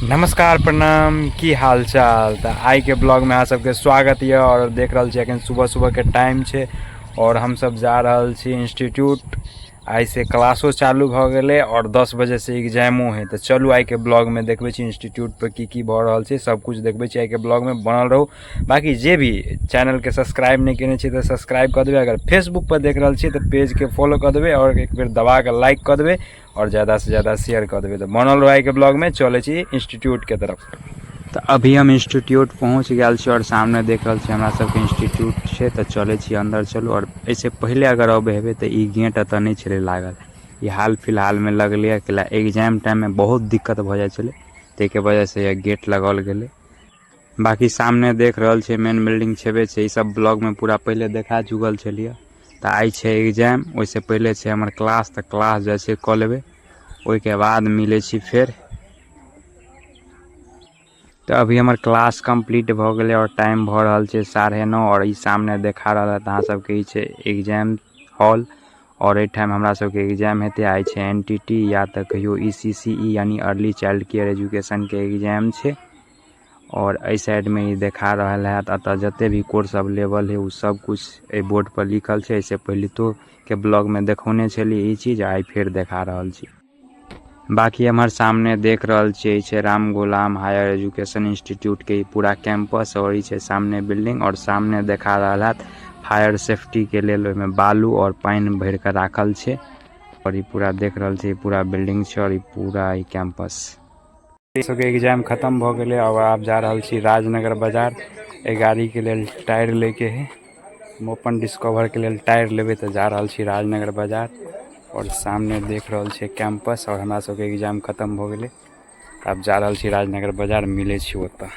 नमस्कार प्रणाम की हाल चाल। तो आई के ब्लॉग में अहाँ सबके स्वागत है और देख रहल छी अखन सुबह सुबह के टाइम छे और हम सब जा रहल छी इंस्टीट्यूट। आई से क्लासो चालू भ गेले और 10 बजे से एग्जामो है। तो चलू आई के ब्लॉग में देखबे छी इंस्टीट्यूट पर की भ रहल छे, सब कुछ देखबे छी आई के ब्लॉग में। बनल रहू। बाकी जे भी चैनल के सब्सक्राइब नहीं केने छी तो सब्सक्राइब कर देबे। अगर फेसबुक पर देख रहल छी तो पेज के फॉलो कर देबे और एक बेर दबा के लाइक कर देबे और ज़्यादा से ज़्यादा शेयर कर देबे। तो बनल रहो आई के ब्लॉग में। चले छी इंस्टीट्यूट के तरफ। तो अभी हम इंस्टीट्यूट पहुँच गए छी और सामने देख रहल छी हमरा सबके इंस्टीट्यूट छे। तो चले छी अंदर चलू। और ऐसे पहले अगर अब हेबे तो ई गेट एतऽ नहीं छले लागल, ये हाल फिलहाल में लगले कि एग्जाम टाइम में बहुत दिक्कत भ जाय छले, तेके वजह से ये गेट लगाल गेले। बाकी सामने देख रहल छे मेन बिल्डिंग छेबे छे, ई सब ब्लॉग में पूरा पहले देखा चुकल छलिए। तो आई छे एग्जाम, ओइसे पहले छे हमर क्लास। तो क्लास जाय छे क लेबे, ओइ के बाद मिले छी फेर। तो अभी हमार क्लास कंप्लीट भ गेले और टाइम भ रहल छे 9:30 और ई सामने देखा रहल है अहाँ सबके ई छे एग्जाम हॉल। और ए टाइम हमरा सबके एग्जाम हेते। आई छे एनटीटी या तो कहियो ईसीसीई यानी अर्ली चाइल्ड केयर एजुकेशन के एग्जाम छे। और ए साइड में ही देखा रहल है अतः जते भी कोर्स अवेलेबल है उ सब कुछ ए बोर्ड पर लिखल छे। इससे पहले तो के ब्लॉग में देखौने छली ई चीज, आई फिर देखा रहल छी। बाकी हमारे सामने देख रहल छे छे राम गुलाम हायर एजुकेशन इंस्टीट्यूट के पूरा कैंपस और ई छे सामने बिल्डिंग। और सामने देखा रहल फायर सेफ्टी के लिए में बालू और पानी भर के राखल छे। और ई पूरा देख रहल छे पूरा बिल्डिंग छे और ई पूरा ई कैंपस। सबके एग्जाम खत्म भ गेले और आप जा रहल छी राजनगर बाजार। ए गाड़ी के लिए टायर लेके है, हम अपन डिस्कवर के लिए टायर लेबे तो जा रहल छी राजनगर बाजार। और सामने देख रहल छे कैंपस और हमरा सबके एग्जाम खत्म भ गेले। अब जा रहल छी राजनगर बाजार, मिले छी ओतऽ।